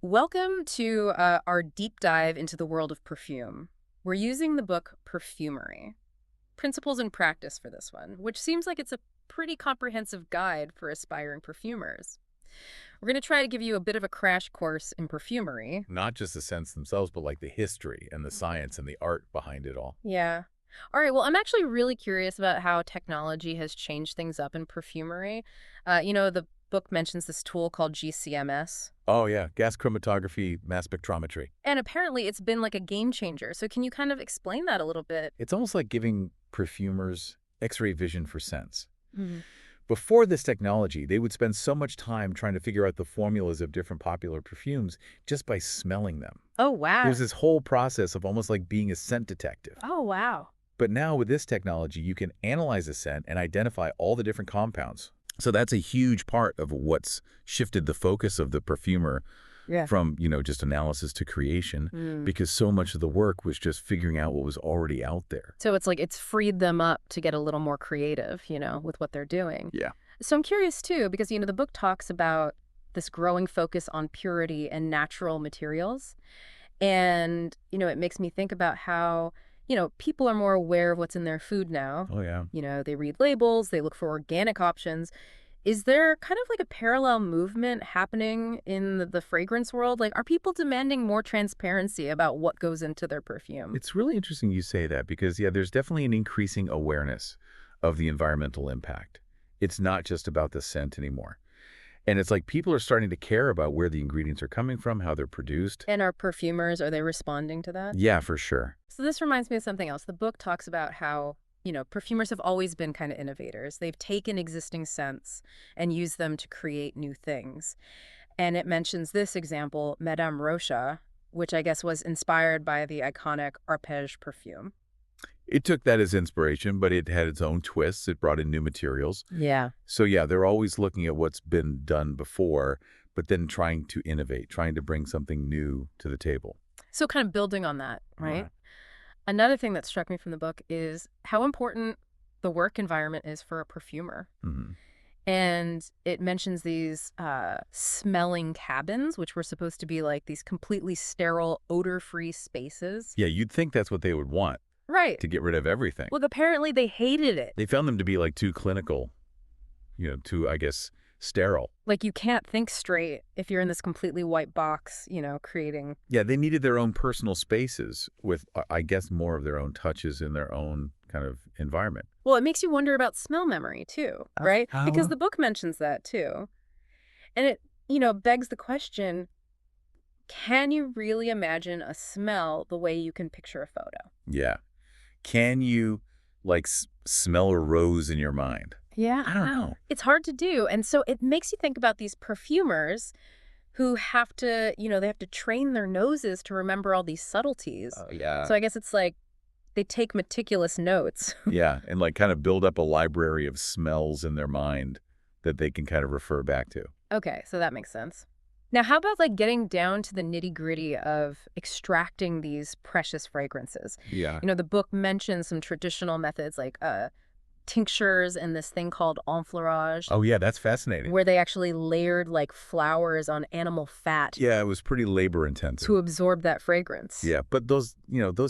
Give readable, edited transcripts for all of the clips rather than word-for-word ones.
Welcome to our deep dive into the world of perfume. We're using the book Perfumery, Principles and Practice for this one, which seems like it's a pretty comprehensive guide for aspiring perfumers. We're going to try to give you a bit of a crash course in perfumery. Not just the scents themselves, but like the history and the science and the art behind it all. Yeah. All right, well, I'm actually really curious about how technology has changed things up in perfumery. The book mentions this tool called GCMS. Oh, yeah. Gas chromatography, mass spectrometry. And apparently it's been like a game changer. So can you kind of explain that a little bit? It's almost like giving perfumers X-ray vision for scents. Mhm. Before this technology, they would spend so much time trying to figure out the formulas of different popular perfumes just by smelling them. Oh, It wow. was this whole process of almost like being a scent detective. Oh, wow. But now with this technology, you can analyze a scent and identify all the different compounds. So that's a huge part of what's shifted the focus of the perfumer Yeah. from, just analysis to creation, Mm. because so much of the work was just figuring out what was already out there. So it's like it's freed them up to get a little more creative, with what they're doing. Yeah. So I'm curious too, because, the book talks about this growing focus on purity and natural materials. And, it makes me think about how, people are more aware of what's in their food now. Oh, yeah. They read labels, they look for organic options. Is there kind of like a parallel movement happening in the fragrance world? Like, are people demanding more transparency about what goes into their perfume? It's really interesting you say that because, yeah, there's definitely an increasing awareness of the environmental impact. It's not just about the scent anymore. And it's like people are starting to care about where the ingredients are coming from, how they're produced. And are perfumers, are they responding to that? Yeah, for sure. So this reminds me of something else. The book talks about how, perfumers have always been kind of innovators. They've taken existing scents and used them to create new things. And it mentions this example, Madame Rocha, which I guess was inspired by the iconic Arpège perfume. It took that as inspiration, but it had its own twists. It brought in new materials. Yeah. So yeah, they're always looking at what's been done before, but then trying to innovate, trying to bring something new to the table. So kind of building on that, right? Right. Another thing that struck me from the book is how important the work environment is for a perfumer. Hmm. And it mentions these smelling cabins, which were supposed to be like these completely sterile, odor-free spaces. Yeah, you'd think that's what they would want, Right. to get rid of everything. Well, apparently they hated it. They found them to be like too clinical, too, I guess, sterile. Like you can't think straight if you're in this completely white box, creating. Yeah, they needed their own personal spaces with, I guess, more of their own touches in their own kind of environment. Well, it makes you wonder about smell memory too, right? Because the book mentions that too. And it, begs the question, can you really imagine a smell the way you can picture a photo? Yeah. Can you, like, smell a rose in your mind? Yeah. I don't know. It's hard to do. And so it makes you think about these perfumers who have to, they have to train their noses to remember all these subtleties. Oh, yeah. So I guess it's like they take meticulous notes. Yeah, and like kind of build up a library of smells in their mind that they can kind of refer back to. Okay, so that makes sense. Now, how about like getting down to the nitty-gritty of extracting these precious fragrances? Yeah. The book mentions some traditional methods like tinctures and this thing called enfleurage, Oh, yeah, that's fascinating. where they actually layered like flowers on animal fat Yeah, it was pretty labor intensive. to absorb that fragrance. Yeah, but those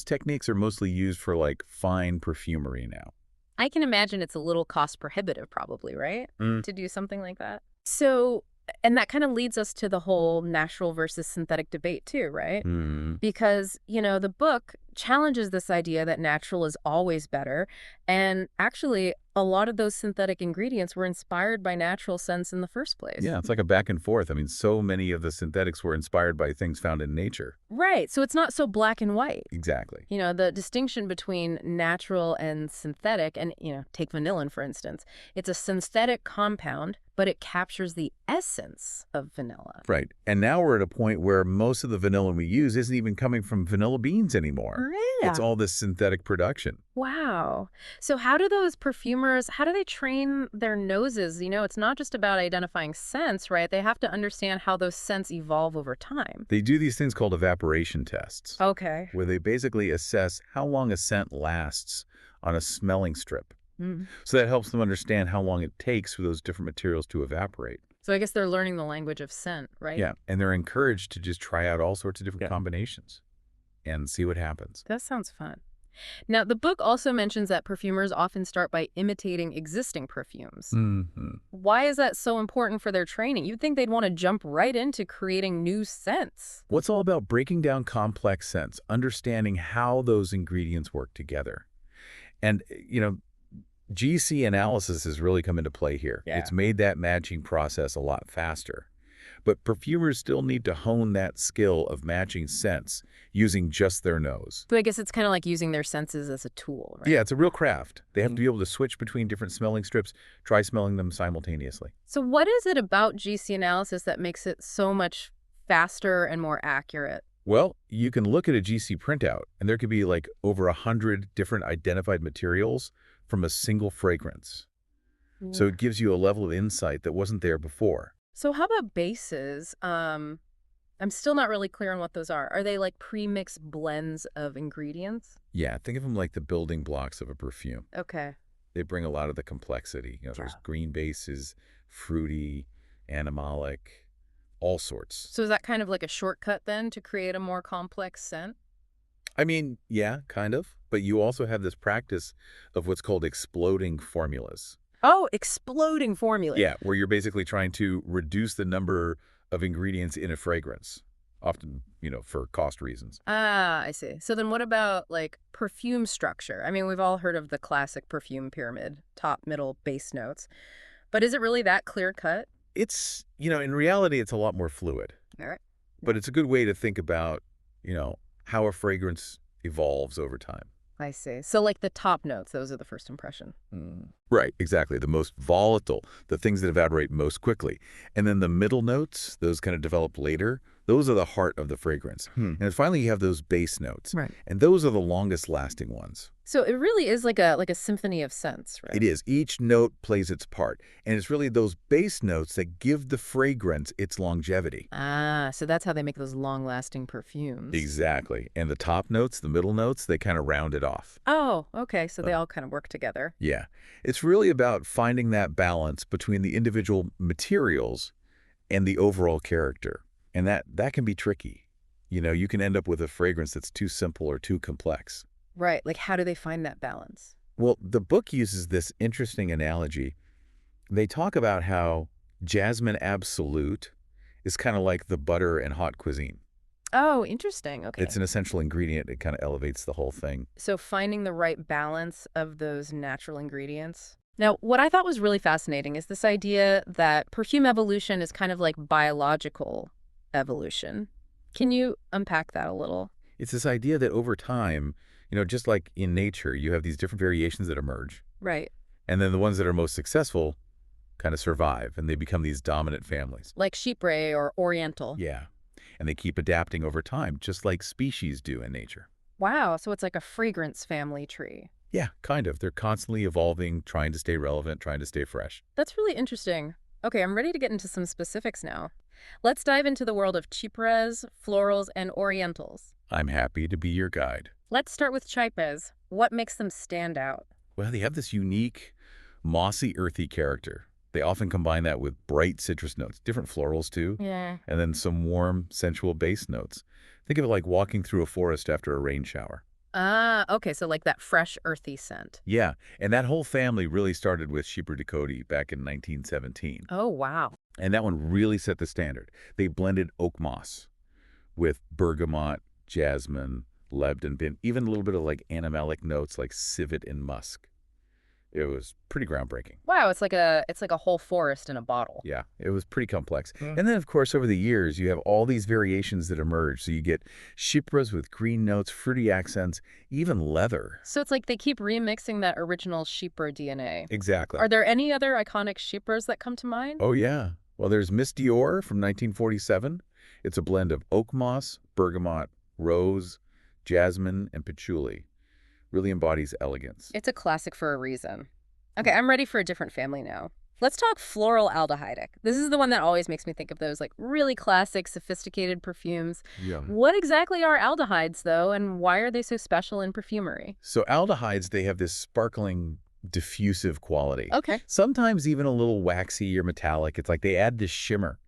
techniques are mostly used for like fine perfumery now. I can imagine it's a little cost prohibitive probably, right? Mm. To do something like that. So, and that kind of leads us to the whole natural versus synthetic debate too, right? Mm. Because, the book challenges this idea that natural is always better. And actually, a lot of those synthetic ingredients were inspired by natural scents in the first place. Yeah, it's like a back and forth. I mean, so many of the synthetics were inspired by things found in nature. Right. So it's not so black and white. Exactly. The distinction between natural and synthetic, and, take vanillin, for instance. It's a synthetic compound, but it captures the essence of vanilla. Right. And now we're at a point where most of the vanilla we use isn't even coming from vanilla beans anymore. Really? It's all this synthetic production. Wow. So how do those perfumers, how do they train their noses? It's not just about identifying scents, right? They have to understand how those scents evolve over time. They do these things called evaporation tests, Okay. where they basically assess how long a scent lasts on a smelling strip. Mm. So that helps them understand how long it takes for those different materials to evaporate. So I guess they're learning the language of scent, right? Yeah, and they're encouraged to just try out all sorts of different Yeah. combinations and see what happens. That sounds fun. Now, the book also mentions that perfumers often start by imitating existing perfumes. Hmm. Why is that so important for their training? You'd think they'd want to jump right into creating new scents. What's all about breaking down complex scents, understanding how those ingredients work together. And, GC analysis has really come into play here. Yeah. It's made that matching process a lot faster. But perfumers still need to hone that skill of matching scents using just their nose. So I guess it's kind of like using their senses as a tool, right? Yeah, it's a real craft. They have to Mhm. be able to switch between different smelling strips, try smelling them simultaneously. So what is it about GC analysis that makes it so much faster and more accurate? Well, you can look at a GC printout, and there could be like over 100 different identified materials from a single fragrance. So Mm. it gives you a level of insight that wasn't there before. So how about bases? I'm still not really clear on what those are. Are they like pre-mixed blends of ingredients? Yeah, think of them like the building blocks of a perfume. Okay. They bring a lot of the complexity. Yeah. There's green bases, fruity, animalic, all sorts. So is that kind of like a shortcut then to create a more complex scent? I mean, yeah, kind of. But you also have this practice of what's called exploding formulas. Oh, exploding formula. Yeah, where you're basically trying to reduce the number of ingredients in a fragrance, often, for cost reasons. Ah, I see. So then what about like perfume structure? I mean, we've all heard of the classic perfume pyramid, top, middle, base notes. But is it really that clear cut? It's, in reality, it's a lot more fluid. All right. But it's a good way to think about, how a fragrance evolves over time. I see. So like the top notes, those are the first impression. Right, exactly. The most volatile, the things that evaporate most quickly. And then the middle notes, those kind of develop later, those are the heart of the fragrance. And then finally, you have those base notes. Right. And those are the longest lasting ones. So it really is like a symphony of scents, right? It is. Each note plays its part. And it's really those base notes that give the fragrance its longevity. Ah, so that's how they make those long-lasting perfumes. Exactly. And the top notes, the middle notes, they kind of round it off. Oh, okay. So they all kind of work together. Yeah. It's really about finding that balance between the individual materials and the overall character. And that can be tricky. You can end up with a fragrance that's too simple or too complex. Right. Like how do they find that balance? Well, the book uses this interesting analogy. They talk about how jasmine absolute is kind of like the butter in hot cuisine. Oh, interesting. Okay. It's an essential ingredient. It kind of elevates the whole thing. So finding the right balance of those natural ingredients. Now, what I thought was really fascinating is this idea that perfume evolution is kind of like biological evolution. Can you unpack that a little? It's this idea that over time, just like in nature, you have these different variations that emerge. Right. And then the ones that are most successful kind of survive, and they become these dominant families. Like chypre or oriental. Yeah. And they keep adapting over time, just like species do in nature. Wow. So it's like a fragrance family tree. Yeah, kind of. They're constantly evolving, trying to stay relevant, trying to stay fresh. That's really interesting. Okay, I'm ready to get into some specifics now. Let's dive into the world of chypres, florals, and orientals. I'm happy to be your guide. Let's start with chypres. What makes them stand out? Well, they have this unique, mossy, earthy character. They often combine that with bright citrus notes, different florals too, Yeah. and then some warm, sensual base notes. Think of it like walking through a forest after a rain shower. Ah, okay, so like that fresh, earthy scent. Yeah, and that whole family really started with Chypre de Coty back in 1917. Oh, wow. And that one really set the standard. They blended oak moss with bergamot, jasmine, lebdin, even a little bit of like animalic notes like civet and musk. It was pretty groundbreaking. Wow, it's like a whole forest in a bottle. Yeah, it was pretty complex. Hmm. And then, of course, over the years, you have all these variations that emerge. So you get chypres with green notes, fruity accents, even leather. So it's like they keep remixing that original chypre DNA. Exactly. Are there any other iconic chypres that come to mind? Oh, yeah. Well, there's Miss Dior from 1947. It's a blend of oak moss, bergamot, rose, jasmine, and patchouli. Really embodies elegance. It's a classic for a reason. Okay, I'm ready for a different family now. Let's talk floral aldehydic. This is the one that always makes me think of those like really classic, sophisticated perfumes. Yeah. What exactly are aldehydes, though, and why are they so special in perfumery? So aldehydes, they have this sparkling diffusive quality. Okay. Sometimes even a little waxy or metallic. It's like they add this shimmer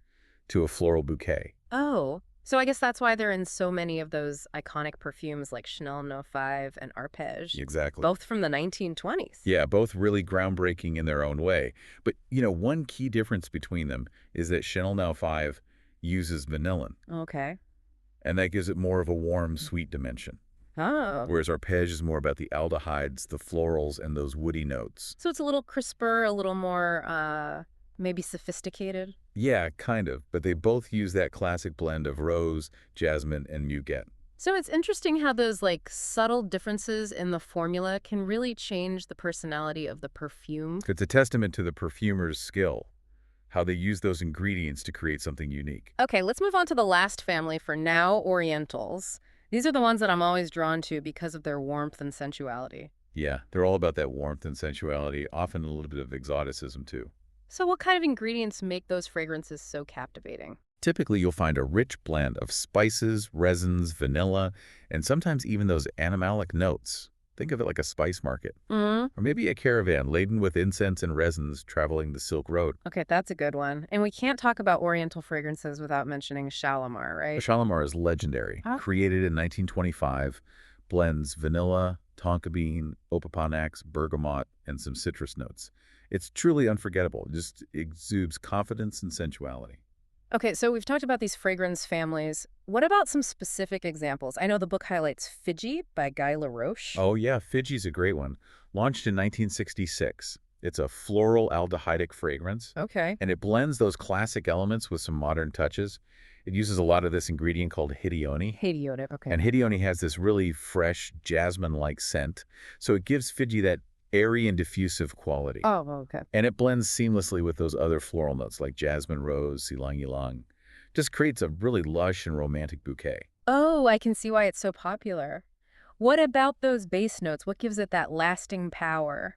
to a floral bouquet. Oh, so I guess that's why they're in so many of those iconic perfumes like Chanel No. 5 and Arpège, Exactly. both from the 1920s. Yeah, both really groundbreaking in their own way. But, one key difference between them is that Chanel No. 5 uses vanillin, Okay. and that gives it more of a warm, sweet dimension. Oh. Whereas Arpège is more about the aldehydes, the florals, and those woody notes. So it's a little crisper, a little more, maybe sophisticated. Yeah, kind of, but they both use that classic blend of rose, jasmine, and muguet. So it's interesting how those like subtle differences in the formula can really change the personality of the perfume. It's a testament to the perfumer's skill, how they use those ingredients to create something unique. Okay, let's move on to the last family for now, Orientals. These are the ones that I'm always drawn to because of their warmth and sensuality. Yeah, they're all about that warmth and sensuality, often a little bit of exoticism too. So what kind of ingredients make those fragrances so captivating? Typically, you'll find a rich blend of spices, resins, vanilla, and sometimes even those animalic notes. Think of it like a spice market. Mm. Or maybe a caravan laden with incense and resins traveling the Silk Road. Okay, that's a good one. And we can't talk about Oriental fragrances without mentioning Shalimar, The right? Shalimar is legendary. Huh? Created in 1925, blends vanilla, tonka bean, opopanax, bergamot, and some citrus notes. It's truly unforgettable. It just exudes confidence and sensuality. Okay, so we've talked about these fragrance families. What about some specific examples? I know the book highlights Fiji by Guy Laroche. Oh yeah, Fiji's a great one. Launched in 1966. It's a floral aldehydic fragrance, Okay. and it blends those classic elements with some modern touches. It uses a lot of this ingredient called hidione, Hadiotic, okay. and hidione has this really fresh, jasmine-like scent, so it gives Fiji that airy and diffusive quality. Oh, okay. And it blends seamlessly with those other floral notes like jasmine rose, ylang ylang. Just creates a really lush and romantic bouquet. Oh, I can see why it's so popular. What about those base notes? What gives it that lasting power?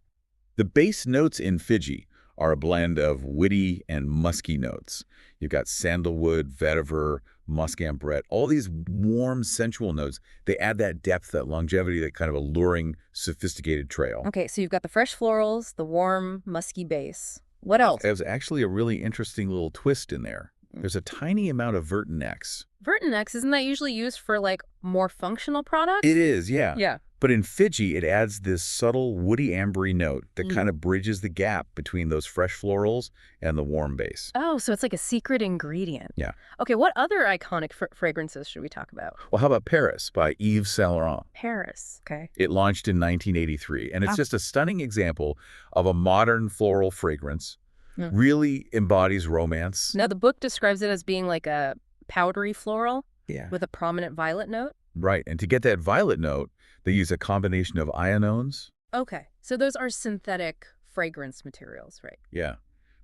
The base notes in Fiji are a blend of witty and musky notes. You've got sandalwood, vetiver, musk ambrette, all these warm, sensual notes. They add that depth, that longevity, that kind of alluring, sophisticated trail. Okay, so you've got the fresh florals, the warm, musky base. What else? There's actually a really interesting little twist in there. There's a tiny amount of Vertinex. Vertinex, isn't that usually used for like more functional products? It is, yeah. Yeah. But in Fiji, it adds this subtle woody ambery note that kind of bridges the gap between those fresh florals and the warm base. Oh, so it's like a secret ingredient. Yeah. Okay, what other iconic fragrances should we talk about? Well, how about Paris by Yves Saint Laurent? Paris. Okay. It launched in 1983, and it's Oh. just a stunning example of a modern floral fragrance. Hmm. Really embodies romance. Now, the book describes it as being like a powdery floral Yeah. with a prominent violet note. Right, and to get that violet note, they use a combination of ionones. Okay, so those are synthetic fragrance materials, right? Yeah,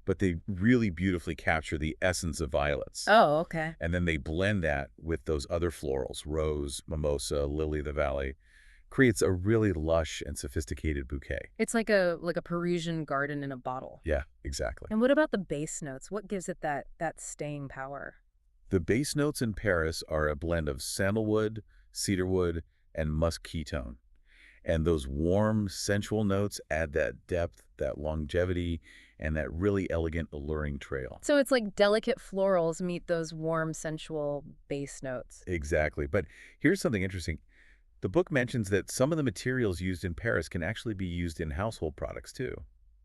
but they really beautifully capture the essence of violets. Oh, okay. And then they blend that with those other florals, rose, mimosa, lily of the valley. Creates a really lush and sophisticated bouquet. It's like a Parisian garden in a bottle. Yeah, exactly. And what about the base notes? What gives it that staying power? The base notes in Paris are a blend of sandalwood, cedarwood, and musk ketone. And those warm, sensual notes add that depth, that longevity, and that really elegant, alluring trail. So it's like delicate florals meet those warm, sensual base notes. Exactly. But here's something interesting. The book mentions that some of the materials used in Paris can actually be used in household products too.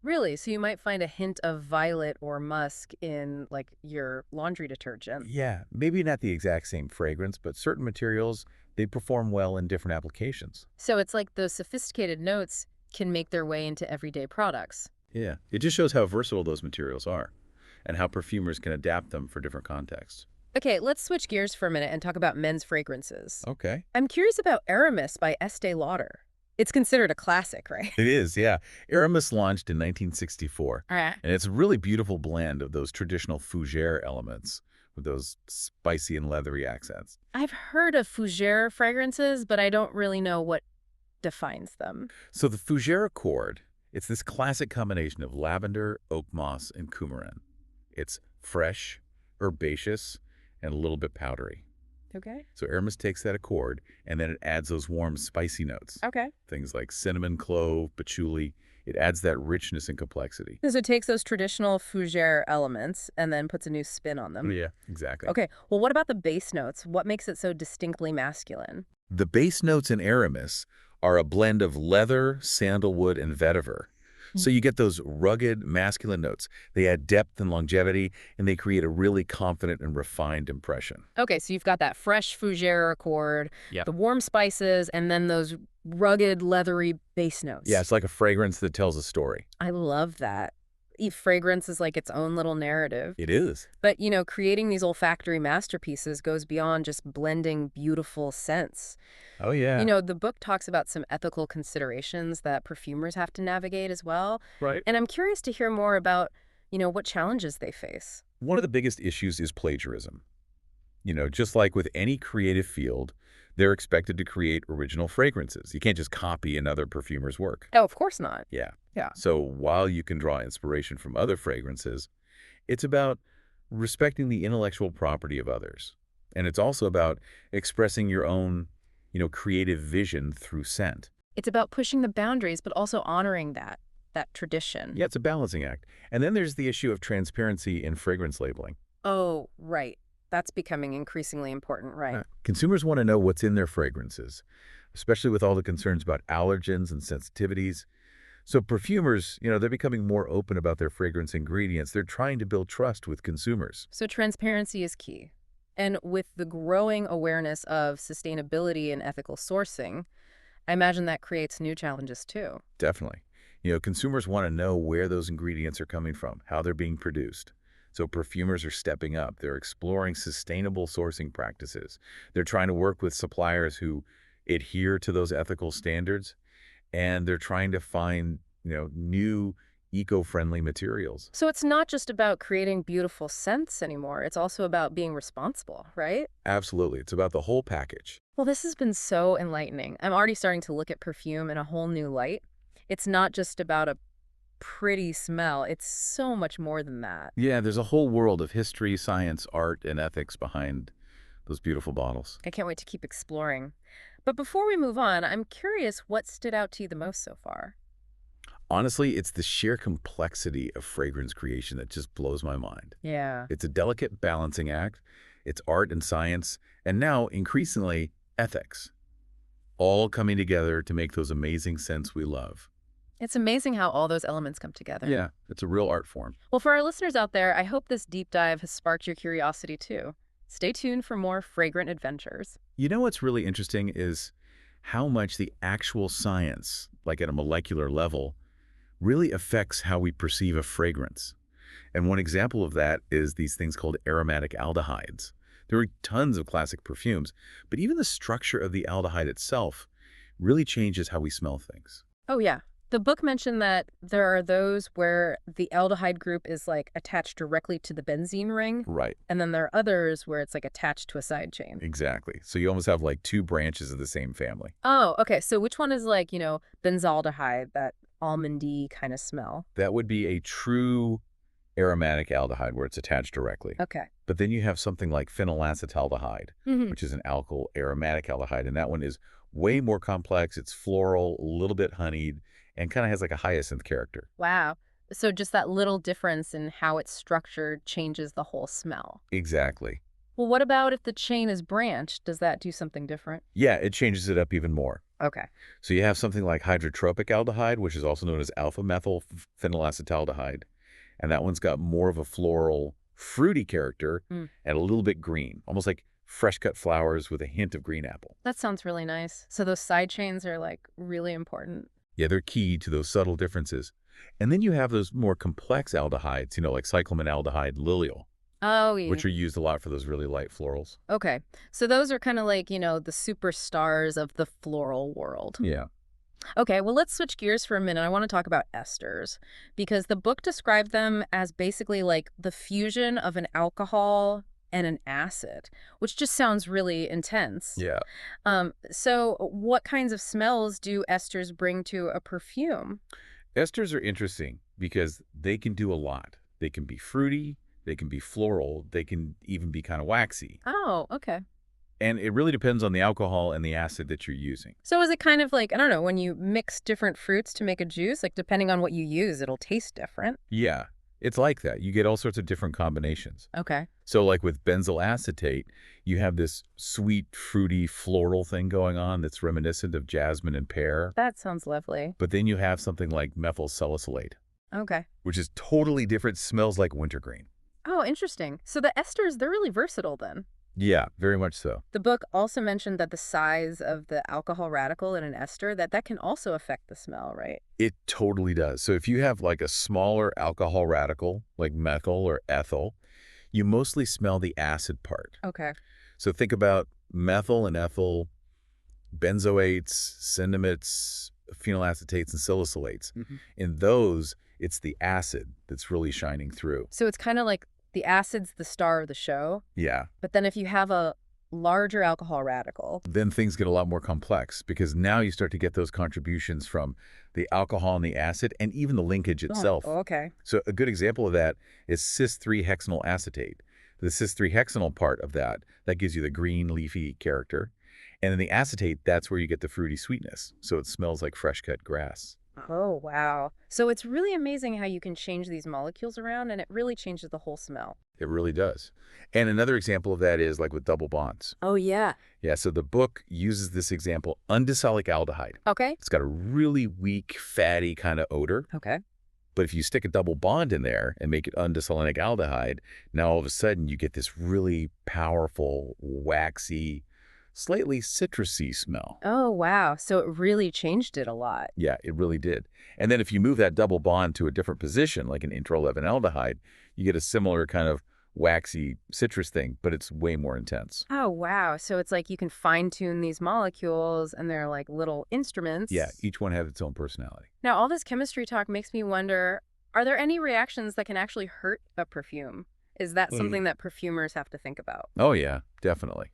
Really? So you might find a hint of violet or musk in like your laundry detergent. Yeah, maybe not the exact same fragrance, but certain materials, they perform well in different applications. So it's like those sophisticated notes can make their way into everyday products. Yeah, it just shows how versatile those materials are and how perfumers can adapt them for different contexts. Okay, let's switch gears for a minute and talk about men's fragrances. Okay. I'm curious about Aramis by Estee Lauder. It's considered a classic, right? It is, yeah. Aramis launched in 1964, All right. and it's a really beautiful blend of those traditional fougere elements with those spicy and leathery accents. I've heard of fougere fragrances, but I don't really know what defines them. So the fougere accord, it's this classic combination of lavender, oak moss, and coumarin. It's fresh, herbaceous, and a little bit powdery. Okay. So Aramis takes that accord, and then it adds those warm, spicy notes. Okay. Things like cinnamon, clove, patchouli. It adds that richness and complexity. So it takes those traditional fougere elements and then puts a new spin on them. Yeah, exactly. Okay, well, what about the base notes? What makes it so distinctly masculine? The base notes in Aramis are a blend of leather, sandalwood, and vetiver. Mm. So you get those rugged, masculine notes. They add depth and longevity, and they create a really confident and refined impression. Okay, so you've got that fresh fougere accord, Yeah. the warm spices, and then those rugged, leathery base Yeah, notes. it's like a fragrance that tells a story. I love that. Fragrance is like its own little narrative. It is. But, creating these olfactory masterpieces goes beyond just blending beautiful scents. Oh, yeah. The book talks about some ethical considerations that perfumers have to navigate as well. Right. And I'm curious to hear more about, what challenges they face. One of the biggest issues is plagiarism. Just like with any creative field, they're expected to create original fragrances. You can't just copy another perfumer's work. Oh, of course not. Yeah. Yeah. So while you can draw inspiration from other fragrances, it's about respecting the intellectual property of others. And it's also about expressing your own, creative vision through scent. It's about pushing the boundaries, but also honoring that tradition. Yeah, it's a balancing act. And then there's the issue of transparency in fragrance labeling. Oh, right. That's becoming increasingly important, right? Consumers want to know what's in their fragrances, especially with all the concerns about allergens and sensitivities. So perfumers, they're becoming more open about their fragrance ingredients. They're trying to build trust with consumers. So transparency is key. And with the growing awareness of sustainability and ethical sourcing, I imagine that creates new challenges too. Definitely. Consumers want to know where those ingredients are coming from, how they're being produced. So perfumers are stepping up. They're exploring sustainable sourcing practices. They're trying to work with suppliers who adhere to those ethical standards, and they're trying to find, new eco-friendly materials. So it's not just about creating beautiful scents anymore. It's also about being responsible, right? Absolutely. It's about the whole package. Well, this has been so enlightening. I'm already starting to look at perfume in a whole new light. It's not just about a pretty smell. It's so much more than that. Yeah, there's a whole world of history, science, art, and ethics behind those beautiful bottles. I can't wait to keep exploring. But before we move on, I'm curious what stood out to you the most so far. Honestly, it's the sheer complexity of fragrance creation that just blows my mind. Yeah. It's a delicate balancing act. It's art and science, and now, increasingly, ethics, all coming together to make those amazing scents we love. It's amazing how all those elements come together. Yeah, it's a real art form. Well, for our listeners out there, I hope this deep dive has sparked your curiosity too. Stay tuned for more fragrant adventures. What's really interesting is how much the actual science, like at a molecular level, really affects how we perceive a fragrance. And one example of that is these things called aromatic aldehydes. There are tons of classic perfumes, but even the structure of the aldehyde itself really changes how we smell things. Oh, yeah. The book mentioned that there are those where the aldehyde group is like attached directly to the benzene ring, Right. and then there are others where it's like attached to a side chain. Exactly. So you almost have like two branches of the same family. Oh, okay. So which one is like, benzaldehyde, that almondy kind of smell? That would be a true aromatic aldehyde where it's attached directly. Okay. But then you have something like phenylacetaldehyde, Hmm. which is an alkyl aromatic aldehyde, and that one is way more complex. It's floral, a little bit honeyed, and kind of has like a hyacinth character. Wow. So just that little difference in how it's structured changes the whole smell. Exactly. Well, what about if the chain is branched? Does that do something different? Yeah, it changes it up even more. Okay. So you have something like hydrotropic aldehyde, which is also known as alpha-methyl phenylacetaldehyde, and that one's got more of a floral, fruity character Mm. and a little bit green, almost like fresh cut flowers with a hint of green apple. That sounds really nice. So those side chains are like really important. Yeah, they're key to those subtle differences. And then you have those more complex aldehydes, like cyclaminaldehyde, lilial, Oh, yeah. which are used a lot for those really light florals. Okay. So those are kind of like, the superstars of the floral world. Yeah. Okay, well, let's switch gears for a minute. I want to talk about esters because the book described them as basically like the fusion of an alcohol and an acid, which just sounds really intense. Yeah. So what kinds of smells do esters bring to a perfume? Esters are interesting because they can do a lot. They can be fruity, they can be floral, they can even be kind of waxy. Oh, okay. And it really depends on the alcohol and the acid that you're using. So is it kind of like, I don't know, when you mix different fruits to make a juice, like depending on what you use, it'll taste different? Yeah, it's like that. You get all sorts of different combinations. Okay. So like with benzyl acetate, you have this sweet, fruity, floral thing going on that's reminiscent of jasmine and pear. That sounds lovely. But then you have something like methyl salicylate, Okay. which is totally different, smells like wintergreen. Oh, interesting. So the esters, they're really versatile then. Yeah, very much so. The book also mentioned that the size of the alcohol radical in an ester, that can also affect the smell, right? It totally does. So if you have like a smaller alcohol radical, like methyl or ethyl, you mostly smell the acid part. Okay. So think about methyl and ethyl, benzoates, cinnamates, phenylacetates, and salicylates. In those, it's the acid that's really shining through. So it's kind of like the acid's the star of the show, Yeah. but then if you have a larger alcohol radical. Then things get a lot more complex because now you start to get those contributions from the alcohol and the acid and even the linkage itself. Oh, okay. So a good example of that is cis-3-hexanyl acetate. The cis-3-hexanyl part of that gives you the green leafy character. And then the acetate, that's where you get the fruity sweetness. So it smells like fresh cut grass. Oh, wow. So it's really amazing how you can change these molecules around and it really changes the whole smell. It really does. And another example of that is like with double bonds. Oh, yeah. Yeah, so the book uses this example, undesalic aldehyde. Okay. It's got a really weak, fatty kind of odor. Okay. But if you stick a double bond in there and make it undesalic aldehyde, now all of a sudden you get this really powerful, waxy, slightly citrusy smell. Oh, wow. So it really changed it a lot. Yeah, it really did. And then if you move that double bond to a different position, like an intro-11 aldehyde, you get a similar kind of waxy citrus thing, but it's way more intense. Oh, wow. So it's like you can fine tune these molecules and they're like little instruments. Yeah, each one has its own personality. Now, all this chemistry talk makes me wonder, are there any reactions that can actually hurt a perfume? Is that something that perfumers have to think about? Oh, yeah, definitely.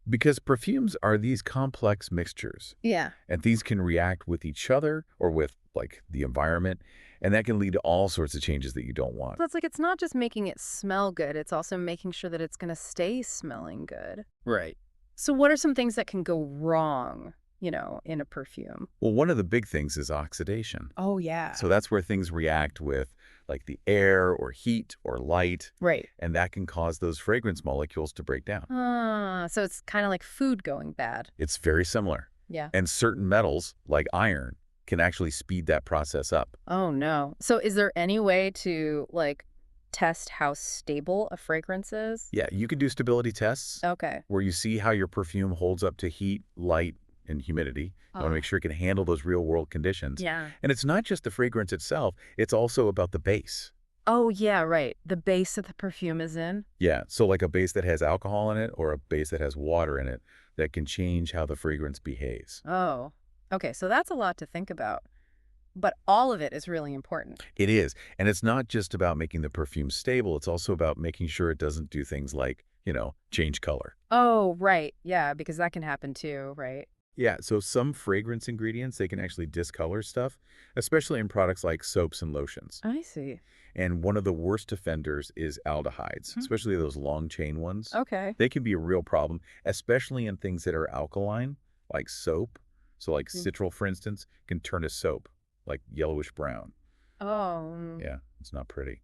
Because perfumes are these complex mixtures, Yeah. and these can react with each other or with, like, the environment, and that can lead to all sorts of changes that you don't want. So it's like it's not just making it smell good, it's also making sure that it's going to stay smelling good. Right. So what are some things that can go wrong, in a perfume? Well, one of the big things is oxidation. Oh, yeah. So that's where things react with, like, the air or heat or light, Right. and that can cause those fragrance molecules to break down. So it's kind of like food going bad. It's very similar. Yeah. And certain metals, like iron, can actually speed that process up. Oh, no. So is there any way to, like, test how stable a fragrance is? Yeah, you can do stability tests Okay. where you see how your perfume holds up to heat, light, and humidity. You want to make sure it can handle those real-world conditions. Yeah. And it's not just the fragrance itself, it's also about the base. Oh, yeah, right. The base that the perfume is in? Yeah, so like a base that has alcohol in it or a base that has water in it that can change how the fragrance behaves. Oh. Okay, so that's a lot to think about. But all of it is really important. It is. And it's not just about making the perfume stable. It's also about making sure it doesn't do things like, change color. Oh, right. Yeah, because that can happen too, right? Yeah, so some fragrance ingredients, they can actually discolor stuff, especially in products like soaps and lotions. I see. And one of the worst offenders is aldehydes, especially those long chain ones. Okay. They can be a real problem, especially in things that are alkaline, like soap. So like citral, for instance, can turn to soap, like yellowish brown. Oh. Yeah, it's not pretty.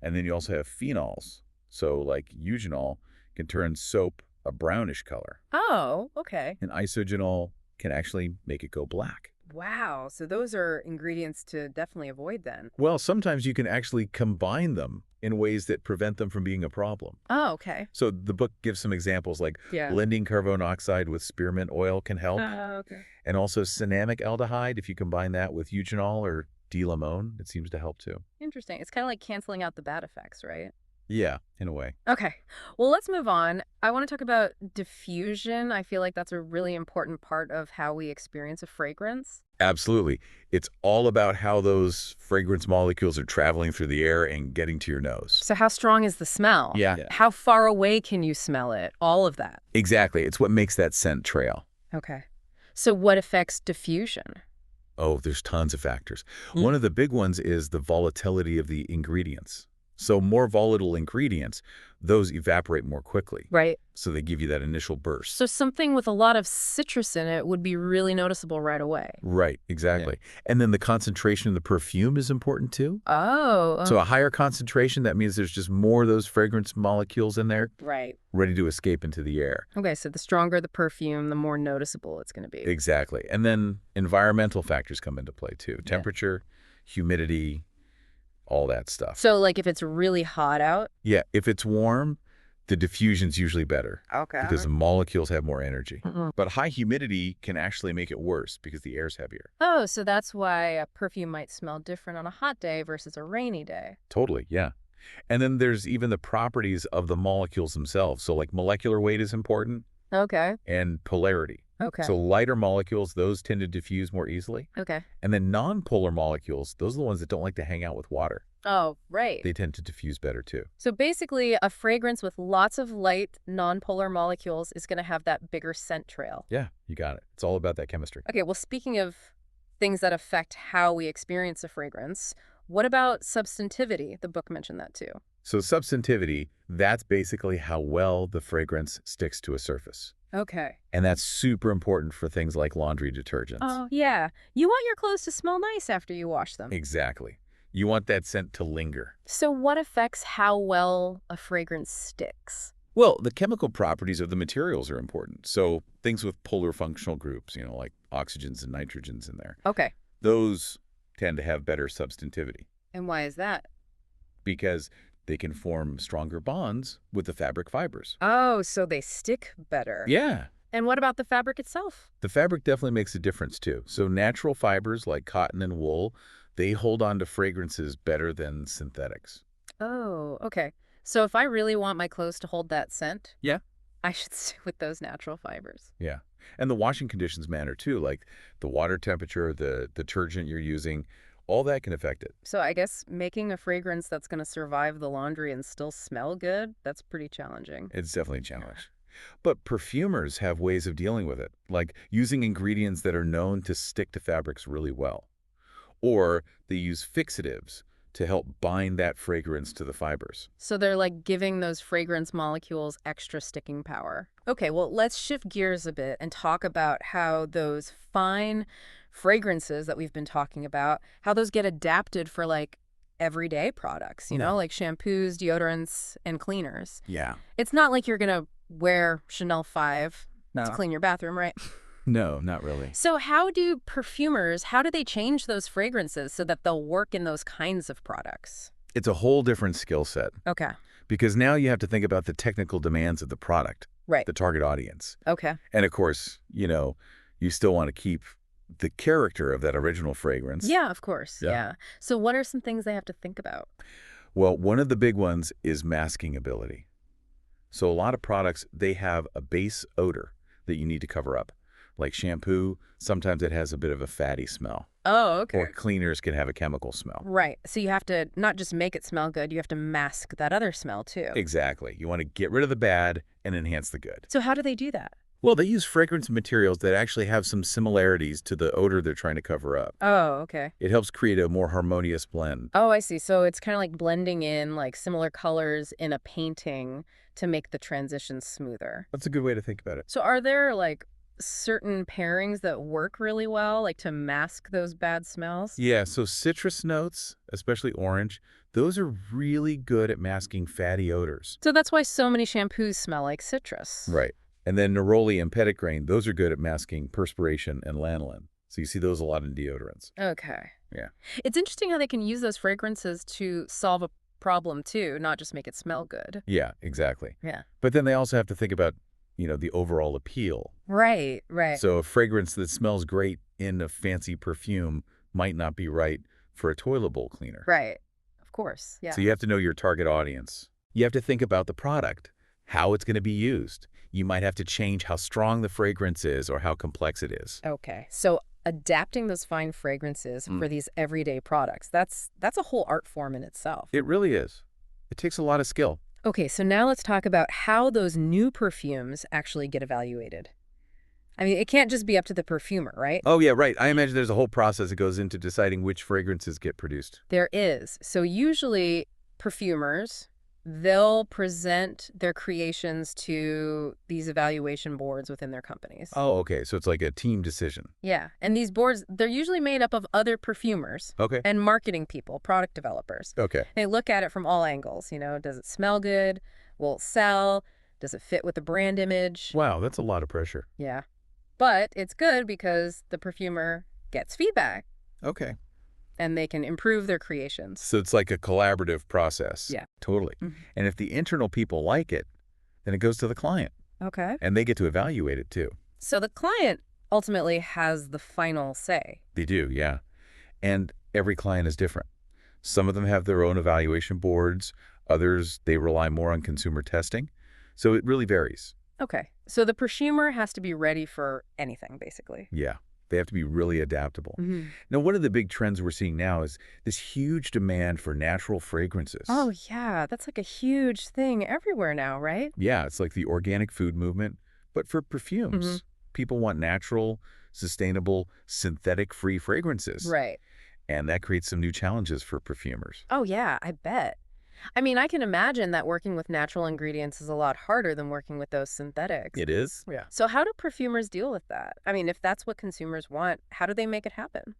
And then you also have phenols. So like eugenol can turn soap a brownish color. Oh, okay. And isogenol can actually make it go black. Wow. So those are ingredients to definitely avoid then. Well, sometimes you can actually combine them in ways that prevent them from being a problem. Oh, okay. So the book gives some examples like Yeah. blending carbon monoxide with spearmint oil can help. Okay. And also cinnamic aldehyde, if you combine that with eugenol or D-limone, it seems to help too. Interesting. It's kind of like canceling out the bad effects, right? Yeah, in a way. Okay. Well, let's move on. I want to talk about diffusion. I feel like that's a really important part of how we experience a fragrance. Absolutely. It's all about how those fragrance molecules are traveling through the air and getting to your nose. So how strong is the smell? Yeah. How far away can you smell it? All of that. Exactly. It's what makes that scent trail. Okay. So what affects diffusion? Oh, there's tons of factors. One of the big ones is the volatility of the ingredients. So more volatile ingredients, those evaporate more quickly. Right. So they give you that initial burst. So something with a lot of citrus in it would be really noticeable right away. Right, Yeah. exactly. And then the concentration of the perfume is important too. Oh, So a higher concentration, that means there's just more of those fragrance molecules in there right. ready to escape into the air. Okay, so the stronger the perfume, the more noticeable it's going to be. Exactly. And then environmental factors come into play too. Yeah. Temperature, humidity, all that stuff. So, like, if it's really hot out? Yeah, if it's warm, the diffusion's usually better Okay. because the molecules have more energy. Mhm. But high humidity can actually make it worse because the air's heavier. Oh, so that's why a perfume might smell different on a hot day versus a rainy day. Totally, yeah. And then there's even the properties of the molecules themselves. So like molecular weight is important Okay. and polarity. Okay. So lighter molecules, those tend to diffuse more easily. Okay. And then non-polar molecules, those are the ones that don't like to hang out with water. Oh, right. They tend to diffuse better too. So basically, a fragrance with lots of light, non-polar molecules is going to have that bigger scent trail. Yeah, you got it. It's all about that chemistry. Okay, well, speaking of things that affect how we experience a fragrance, what about substantivity? The book mentioned that too. So substantivity, that's basically how well the fragrance sticks to a surface. Okay. And that's super important for things like laundry detergents. Oh, yeah. You want your clothes to smell nice after you wash them. Exactly. You want that scent to linger. So what affects how well a fragrance sticks? Well, the chemical properties of the materials are important. So things with polar functional groups, like oxygens and nitrogens in there, Okay. those tend to have better substantivity And why is that? because they can form stronger bonds with the fabric fibers. Oh, so they stick better. Yeah. And what about the fabric itself? The fabric definitely makes a difference too. So natural fibers like cotton and wool, they hold on to fragrances better than synthetics. Oh, okay. So if I really want my clothes to hold that scent, Yeah. I should stick with those natural fibers. Yeah. And the washing conditions matter too, like the water temperature, the detergent you're using, all that can affect it. So I guess making a fragrance that's going to survive the laundry and still smell good, that's pretty challenging. It's definitely a challenge. But perfumers have ways of dealing with it, like using ingredients that are known to stick to fabrics really well. Or they use fixatives to help bind that fragrance to the fibers. So they're like giving those fragrance molecules extra sticking power. Okay, well, let's shift gears a bit and talk about how those fine fragrances that we've been talking about, how those get adapted for like everyday products, like shampoos, deodorants, and cleaners. Yeah. It's not like you're going to wear Chanel 5 to No. clean your bathroom, right? No, not really. So how do perfumers, how do they change those fragrances so that they'll work in those kinds of products? It's a whole different skill set Okay. because now you have to think about the technical demands of the product, Right. the target audience. Okay. And of course, you still want to keep the character of that original fragrance. Yeah, of course. Yeah. Yeah. So what are some things they have to think about? Well, one of the big ones is masking ability. So a lot of products, they have a base odor that you need to cover up. Like shampoo, sometimes it has a bit of a fatty smell. Oh, okay. Or cleaners can have a chemical smell. Right. So you have to not just make it smell good, you have to mask that other smell too. Exactly. You want to get rid of the bad and enhance the good. So how do they do that? Well, they use fragrance materials that actually have some similarities to the odor they're trying to cover up. Oh, okay. It helps create a more harmonious blend. Oh, I see. So it's kind of like blending in like similar colors in a painting to make the transition smoother. That's a good way to think about it. So are there like certain pairings that work really well, like to mask those bad smells? Yeah, so citrus notes, especially orange, those are really good at masking fatty odors. So that's why so many shampoos smell like citrus. Right. And then neroli and petitgrain, those are good at masking perspiration and lanolin. So you see those a lot in deodorants. Okay. Yeah. It's interesting how they can use those fragrances to solve a problem too, not just make it smell good. Yeah, exactly. Yeah. But then they also have to think about, the overall appeal. Right, right. So a fragrance that smells great in a fancy perfume might not be right for a toilet bowl cleaner. Right. Of course. Yeah. So you have to know your target audience. You have to think about the product, how it's going to be used. You might have to change how strong the fragrance is or how complex it is. Okay. So adapting those fine fragrances for these everyday products, that's a whole art form in itself. It really is. It takes a lot of skill. Okay, so now let's talk about how those new perfumes actually get evaluated. I mean, it can't just be up to the perfumer, right? Oh, yeah, right. I imagine there's a whole process that goes into deciding which fragrances get produced. There is. So usually perfumers, they'll present their creations to these evaluation boards within their companies. Oh, okay. So it's like a team decision. Yeah, and these boards, they're usually made up of other perfumers Okay. and marketing people, product developers. Okay. They look at it from all angles, does it smell good? Will it sell? Does it fit with the brand image? Wow, that's a lot of pressure. Yeah. But it's good because the perfumer gets feedback Okay. and they can improve their creations. So it's like a collaborative process. Yeah. Totally. Mhm. And if the internal people like it, then it goes to the client, Okay. and they get to evaluate it too. So the client ultimately has the final say. They do, yeah. And every client is different. Some of them have their own evaluation boards. Others, they rely more on consumer testing. So it really varies. Okay. So the perfumer has to be ready for anything, basically. Yeah. They have to be really adaptable. Mm-hmm. Now, one of the big trends we're seeing now is this huge demand for natural fragrances. Oh, yeah. That's like a huge thing everywhere now, right? Yeah, it's like the organic food movement, but for perfumes. People want natural, sustainable, synthetic-free fragrances. Right. And that creates some new challenges for perfumers. Oh, yeah, I bet. I mean, I can imagine that working with natural ingredients is a lot harder than working with those synthetics. It is? Yeah. So how do perfumers deal with that? I mean, if that's what consumers want, how do they make it happen?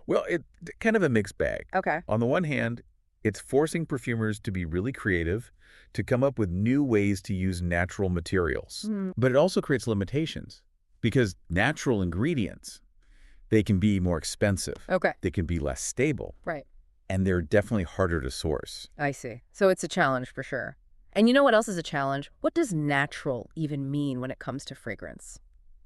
Well, it's kind of a mixed bag. Okay. On the one hand, it's forcing perfumers to be really creative, to come up with new ways to use natural materials. But it also creates limitations because natural ingredients, they can be more expensive. Okay. They can be less stable. Right. And they're definitely harder to source. I see. So it's a challenge for sure. And you know what else is a challenge? What does natural even mean when it comes to fragrance?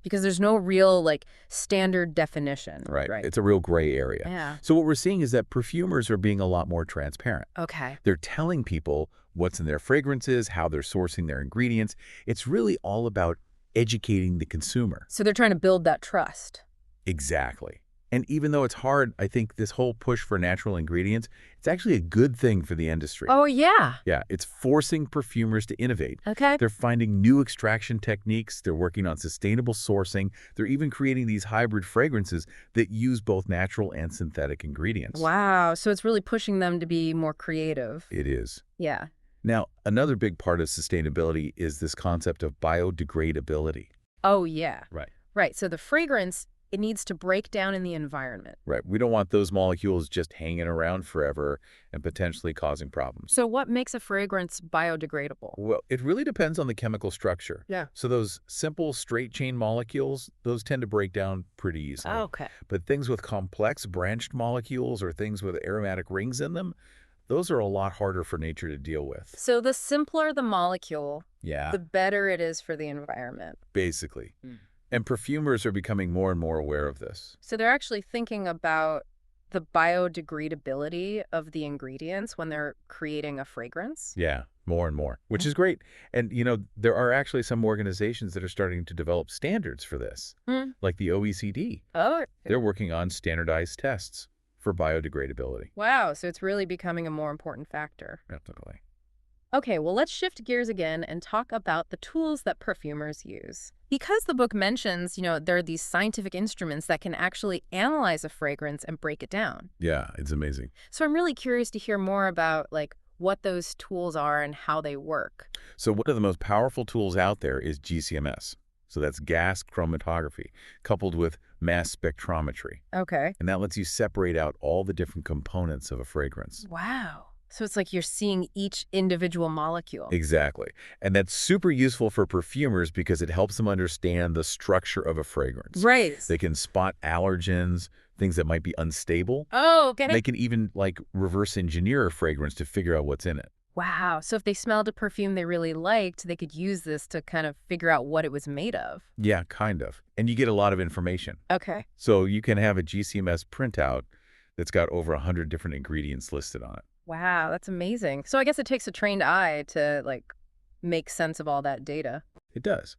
Because there's no real, standard definition. Right. It's a real gray area. Yeah. So what we're seeing is that perfumers are being a lot more transparent. Okay. They're telling people what's in their fragrances, how they're sourcing their ingredients. It's really all about educating the consumer. So they're trying to build that trust. Exactly. And even though it's hard, I think this whole push for natural ingredients, it's actually a good thing for the industry. Oh, yeah. Yeah, it's forcing perfumers to innovate. Okay. They're finding new extraction techniques. They're working on sustainable sourcing. They're even creating these hybrid fragrances that use both natural and synthetic ingredients. Wow. So it's really pushing them to be more creative. It is. Yeah. Now, another big part of sustainability is this concept of biodegradability. Oh, yeah. Right. Right. So the fragrance, it needs to break down in the environment. Right. We don't want those molecules just hanging around forever and potentially causing problems. So what makes a fragrance biodegradable? Well, it really depends on the chemical structure. Yeah. So those simple straight chain molecules, those tend to break down pretty easily. Okay. But things with complex branched molecules or things with aromatic rings in them, those are a lot harder for nature to deal with. So the simpler the molecule, Yeah, the better it is for the environment. basically. And perfumers are becoming more and more aware of this. So they're actually thinking about the biodegradability of the ingredients when they're creating a fragrance. Yeah, more and more, which is great. And, there are actually some organizations that are starting to develop standards for this, like the OECD. Oh, They're working on standardized tests for biodegradability. wow. So it's really becoming a more important factor. Definitely. Okay, well, let's shift gears again and talk about the tools that perfumers use. Because the book mentions, there are these scientific instruments that can actually analyze a fragrance and break it down. Yeah, it's amazing. So I'm really curious to hear more about, what those tools are and how they work. So one of the most powerful tools out there is GCMS. So that's gas chromatography, coupled with mass spectrometry. Okay. And that lets you separate out all the different components of a fragrance. Wow. So it's like you're seeing each individual molecule. Exactly. And that's super useful for perfumers because it helps them understand the structure of a fragrance. Right. They can spot allergens, things that might be unstable. Oh, get They it? can even reverse engineer a fragrance to figure out what's in it. Wow. So if they smelled a perfume they really liked, they could use this to kind of figure out what it was made of. Yeah, kind of. And you get a lot of information. Okay. So you can have a GCMS printout that's got over 100 different ingredients listed on it. Wow, that's amazing. So I guess it takes a trained eye to make sense of all that data. It does.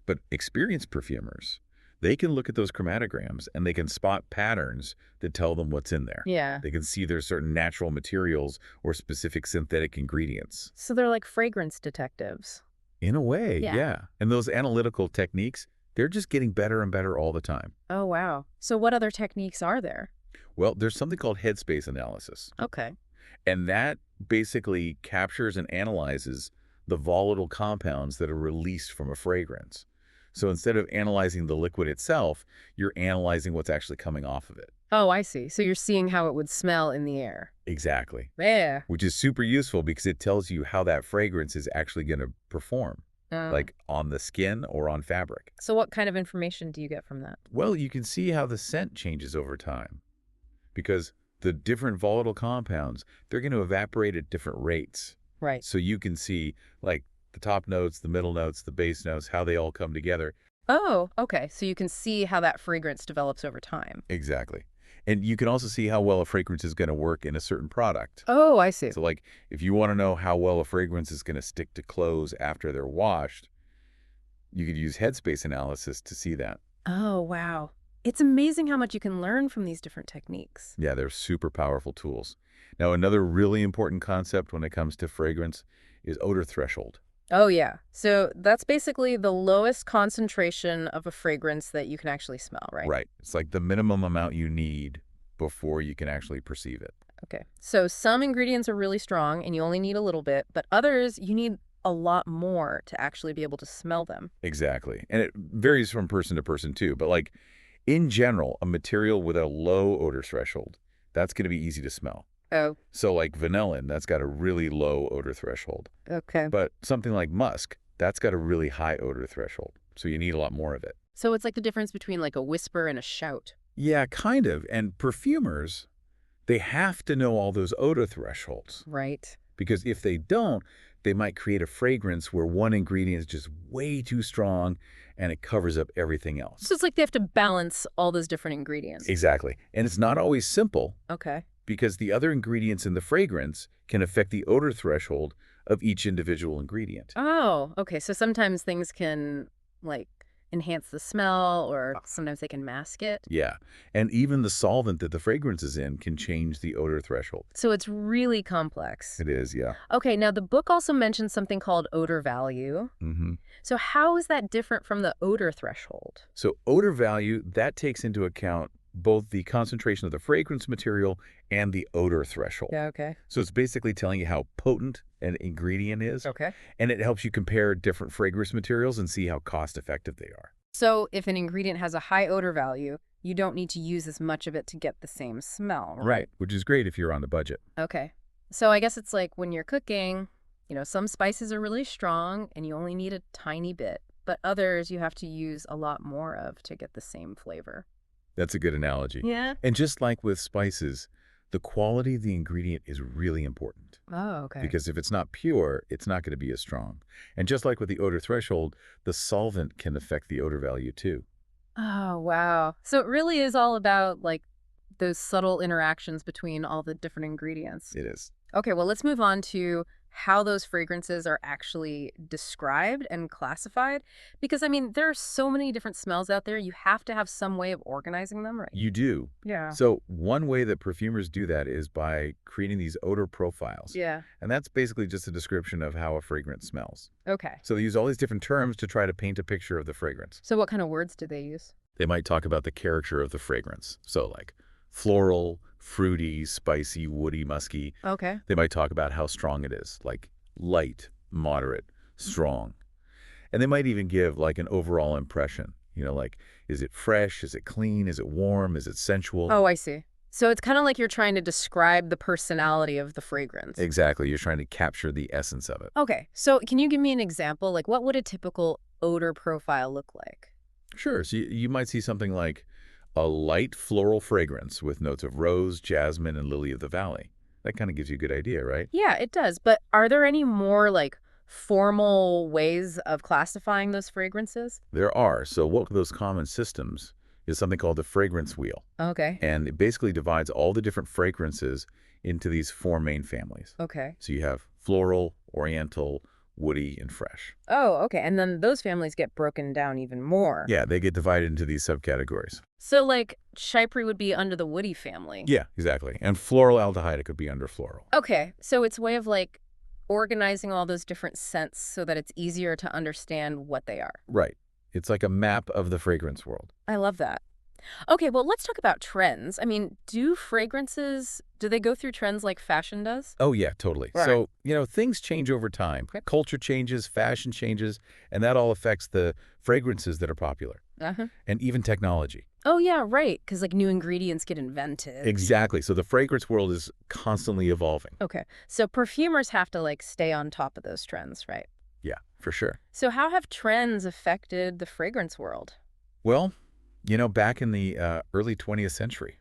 But experienced perfumers, they can look at those chromatograms and they can spot patterns that tell them what's in there. Yeah. They can see there's certain natural materials or specific synthetic ingredients. So they're like fragrance detectives. In a way, Yeah. yeah. And those analytical techniques, they're just getting better and better all the time. Oh, wow. So what other techniques are there? Well, there's something called headspace analysis. Okay. And that basically captures and analyzes the volatile compounds that are released from a fragrance. So instead of analyzing the liquid itself, you're analyzing what's actually coming off of it. Oh, I see. So you're seeing how it would smell in the air. Exactly. Yeah. Which is super useful because it tells you how that fragrance is actually going to perform, Uh, like on the skin or on fabric. so what kind of information do you get from that? Well, you can see how the scent changes over time because the different volatile compounds, they're going to evaporate at different rates. Right. So you can see like the top notes, the middle notes, the base notes, how they all come together. Oh, okay. So you can see how that fragrance develops over time. Exactly. And you can also see how well a fragrance is going to work in a certain product. Oh, I see. So like if you want to know how well a fragrance is going to stick to clothes after they're washed, you could use headspace analysis to see that. Oh, wow. It's amazing how much you can learn from these different techniques. Yeah, they're super powerful tools. Now, another really important concept when it comes to fragrance is odor threshold. Oh, yeah. So that's basically the lowest concentration of a fragrance that you can actually smell, right? Right. It's like the minimum amount you need before you can actually perceive it. Okay. So some ingredients are really strong and you only need a little bit, but others you need a lot more to actually be able to smell them. Exactly. And it varies from person to person too. But like in general, a material with a low odor threshold, that's going to be easy to smell. Oh, So like vanillin, that's got a really low odor threshold. okay. But something like musk, that's got a really high odor threshold. So you need a lot more of it. So it's like the difference between like a whisper and a shout. Yeah, kind of. And perfumers, they have to know all those odor thresholds Right. because if they don't, they might create a fragrance where one ingredient is just way too strong and it covers up everything else. So it's like they have to balance all those different ingredients. Exactly. And it's not always simple Okay. because the other ingredients in the fragrance can affect the odor threshold of each individual ingredient. Oh, okay. So sometimes things can like enhance the smell or sometimes they can mask it. Yeah. And even the solvent that the fragrance is in can change the odor threshold. So it's really complex. It is, yeah. Okay, now the book also mentions something called odor value. hmm So how is that different from the odor threshold? So odor value, that takes into account both the concentration of the fragrance material and the odor threshold. Yeah, okay. So it's basically telling you how potent an ingredient is, Okay. and it helps you compare different fragrance materials and see how cost-effective they are. So if an ingredient has a high odor value, you don't need to use as much of it to get the same smell, right? Which is great if you're on a budget. Okay. So I guess it's like when you're cooking, some spices are really strong and you only need a tiny bit, but others you have to use a lot more of to get the same flavor. That's a good analogy. Yeah. And just like with spices, the quality of the ingredient is really important. Oh, okay. Because if it's not pure, it's not going to be as strong. And just like with the odor threshold, the solvent can affect the odor value too. Oh, wow. So it really is all about like those subtle interactions between all the different ingredients. It is. Okay, well, let's move on to how those fragrances are actually described and classified. Because, I mean, there are so many different smells out there. You have to have some way of organizing them, right? You do. Yeah. So one way that perfumers do that is by creating these odor profiles. Yeah. And that's basically just a description of how a fragrance smells. Okay. So they use all these different terms to try to paint a picture of the fragrance. So what kind of words do they use? They might talk about the character of the fragrance. So like floral, fruity, spicy, woody, musky. Okay. They might talk about how strong it is, like light, moderate, strong. And they might even give like an overall impression, like is it fresh, is it clean, is it warm, is it sensual? Oh, I see. So it's kind of like you're trying to describe the personality of the fragrance. Exactly. You're trying to capture the essence of it. Okay. So can you give me an example? Like what would a typical odor profile look like? Sure. So you might see something like a light floral fragrance with notes of rose, jasmine, and lily of the valley. That kind of gives you a good idea, right? Yeah, it does. But are there any more like formal ways of classifying those fragrances? There are. So one of those common systems is something called the fragrance wheel. Okay. And it basically divides all the different fragrances into these four main families. Okay. So you have floral, oriental, woody, and fresh. Oh, okay. And then those families get broken down even more. Yeah, they get divided into these subcategories. So like Chypre would be under the woody family. Yeah, exactly. And floral aldehyde could be under floral. Okay. So it's a way of like organizing all those different scents so that it's easier to understand what they are. Right. It's like a map of the fragrance world. I love that. Okay, well, let's talk about trends. I mean, do they go through trends like fashion does? Oh, yeah, totally. Right. So, things change over time. Okay. Culture changes, fashion changes, and that all affects the fragrances that are popular, Uh-huh. and even technology. Oh, yeah, right. Because like new ingredients get invented. Exactly. So the fragrance world is constantly evolving. Okay. So perfumers have to like stay on top of those trends, right? Yeah, for sure. So how have trends affected the fragrance world? Well, back in the early 20th century,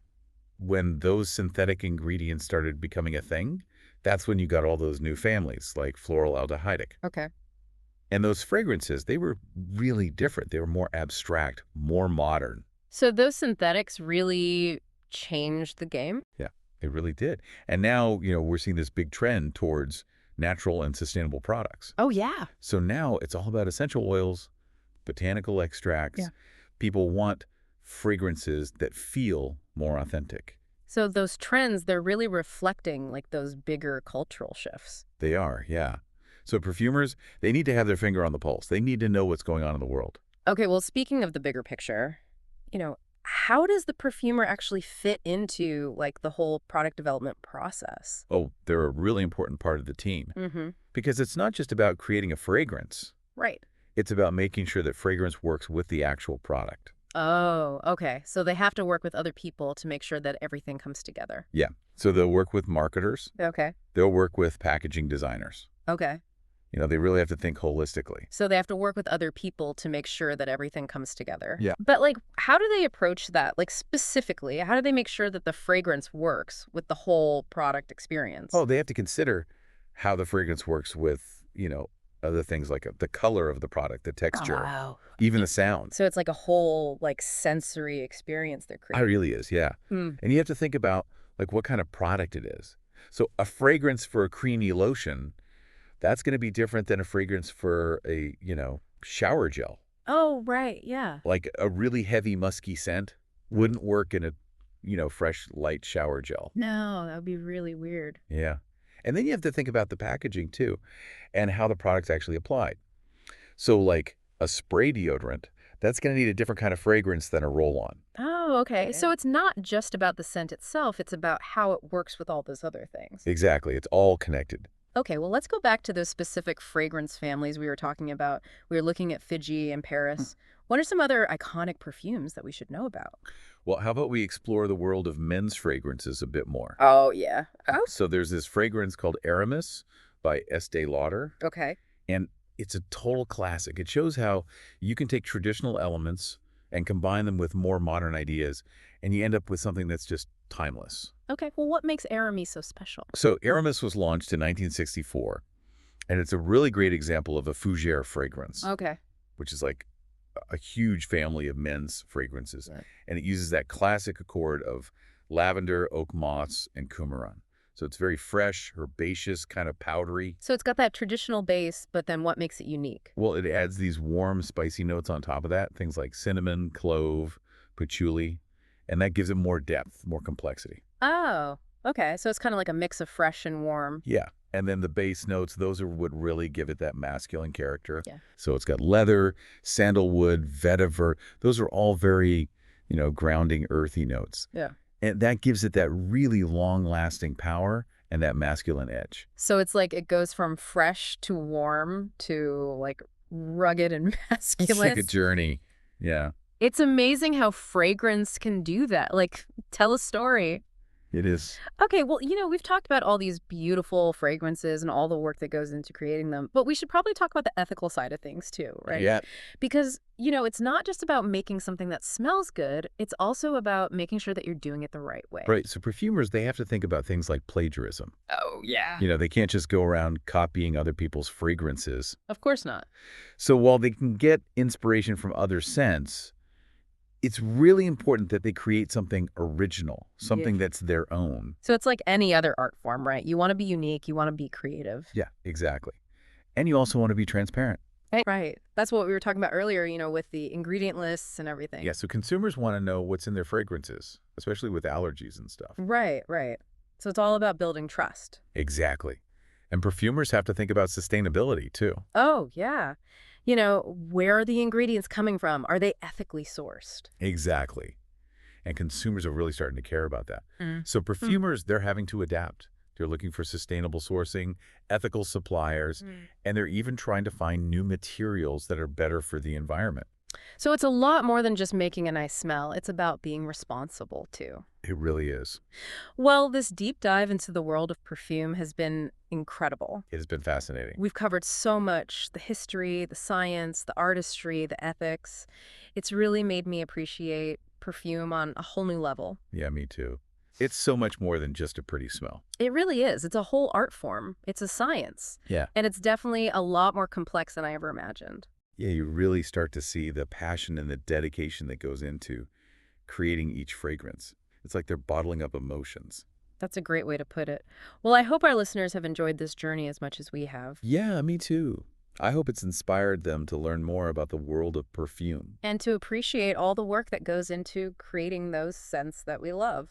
when those synthetic ingredients started becoming a thing, that's when you got all those new families like floral aldehydic. Okay. And those fragrances, they were really different. They were more abstract, more modern. So those synthetics really changed the game? Yeah, they really did. And now, we're seeing this big trend towards natural and sustainable products. Oh, yeah. So now it's all about essential oils, botanical extracts. Yeah. People want fragrances that feel more authentic. So those trends, they're really reflecting like those bigger cultural shifts. They are, yeah. So perfumers, they need to have their finger on the pulse. They need to know what's going on in the world. Okay, well, speaking of the bigger picture, you know, how does the perfumer actually fit into like the whole product development process? Oh, they're a really important part of the team Mm-hmm. because it's not just about creating a fragrance. Right. It's about making sure that fragrance works with the actual product. Oh, okay. So they have to work with other people to make sure that everything comes together. Yeah. So they'll work with marketers. Okay. They'll work with packaging designers. Okay. They really have to think holistically. So they have to work with other people to make sure that everything comes together. Yeah. But like, how do they approach that? Like specifically, how do they make sure that the fragrance works with the whole product experience? Oh, they have to consider how the fragrance works with, other things like the color of the product, the texture, Wow. even the sound. So it's like a whole like sensory experience they're It creating. really is, yeah. Hmm. And you have to think about like what kind of product it is. So a fragrance for a creamy lotion, that's going to be different than a fragrance for a, shower gel. Oh, right. Yeah. Like a really heavy musky scent wouldn't work in a, fresh light shower gel. No, that would be really weird. Yeah. And then you have to think about the packaging too and how the product's actually applied. So like a spray deodorant, that's going to need a different kind of fragrance than a roll-on. Oh, okay. So it's not just about the scent itself, it's about how it works with all those other things. Exactly. It's all connected. Okay, well, let's go back to those specific fragrance families we were talking about. We were looking at Fiji and Paris. What are some other iconic perfumes that we should know about? Well, how about we explore the world of men's fragrances a bit more? Oh, yeah. Oh, So there's this fragrance called Aramis by Estee Lauder, okay. and it's a total classic. It shows how you can take traditional elements and combine them with more modern ideas, and you end up with something that's just timeless. Okay, well, what makes Aramis so special? So Aramis was launched in 1964, and it's a really great example of a fougere fragrance, Okay. which is like a huge family of men's fragrances. Right. And it uses that classic accord of lavender, oak moss, and coumarin. So it's very fresh, herbaceous, kind of powdery. So it's got that traditional base, but then what makes it unique? Well, it adds these warm, spicy notes on top of that, things like cinnamon, clove, patchouli, and that gives it more depth, more complexity. Oh, okay. So it's kind of like a mix of fresh and warm. Yeah. And then the base notes, those are what really give it that masculine character. Yeah. So it's got leather, sandalwood, vetiver. Those are all very, grounding, earthy notes. Yeah. And that gives it that really long-lasting power and that masculine edge. So it's like it goes from fresh to warm to like rugged and It's masculine. like a journey. Yeah, It's amazing how fragrance can do that. Like, tell a story. it is. Okay, well, we've talked about all these beautiful fragrances and all the work that goes into creating them, but we should probably talk about the ethical side of things too, right? Yeah, Because, it's not just about making something that smells good, it's also about making sure that you're doing it the right way. right. So perfumers, they have to think about things like plagiarism. Oh, yeah. They can't just go around copying other people's fragrances. Of course not. So while they can get inspiration from other scents, it's really important that they create something original, something that's their own. So it's like any other art form, right? You want to be unique, you want to be creative. Yeah, exactly. And you also want to be transparent. Right. That's what we were talking about earlier, with the ingredient lists and everything. Yeah, so consumers want to know what's in their fragrances, especially with allergies and stuff. Right, right. So it's all about building trust. Exactly. And perfumers have to think about sustainability too. Oh, yeah. Where are the ingredients coming from? Are they ethically sourced? Exactly. and consumers are really starting to care about that. Mm. So Hmm. perfumers, they're having to adapt. They're looking for sustainable sourcing, ethical suppliers, Mm. and they're even trying to find new materials that are better for the environment. So it's a lot more than just making a nice smell. It's about being responsible, too. It really is. Well, this deep dive into the world of perfume has been incredible. It has been fascinating. We've covered so much: the history, the science, the artistry, the ethics. It's really made me appreciate perfume on a whole new level. Yeah, me too. It's so much more than just a pretty smell. It really is. It's a whole art form. It's a science. Yeah. And it's definitely a lot more complex than I ever imagined. Yeah, you really start to see the passion and the dedication that goes into creating each fragrance. It's like they're bottling up emotions. That's a great way to put it. Well, I hope our listeners have enjoyed this journey as much as we have. Yeah, me too. I hope it's inspired them to learn more about the world of perfume. And to appreciate all the work that goes into creating those scents that we love.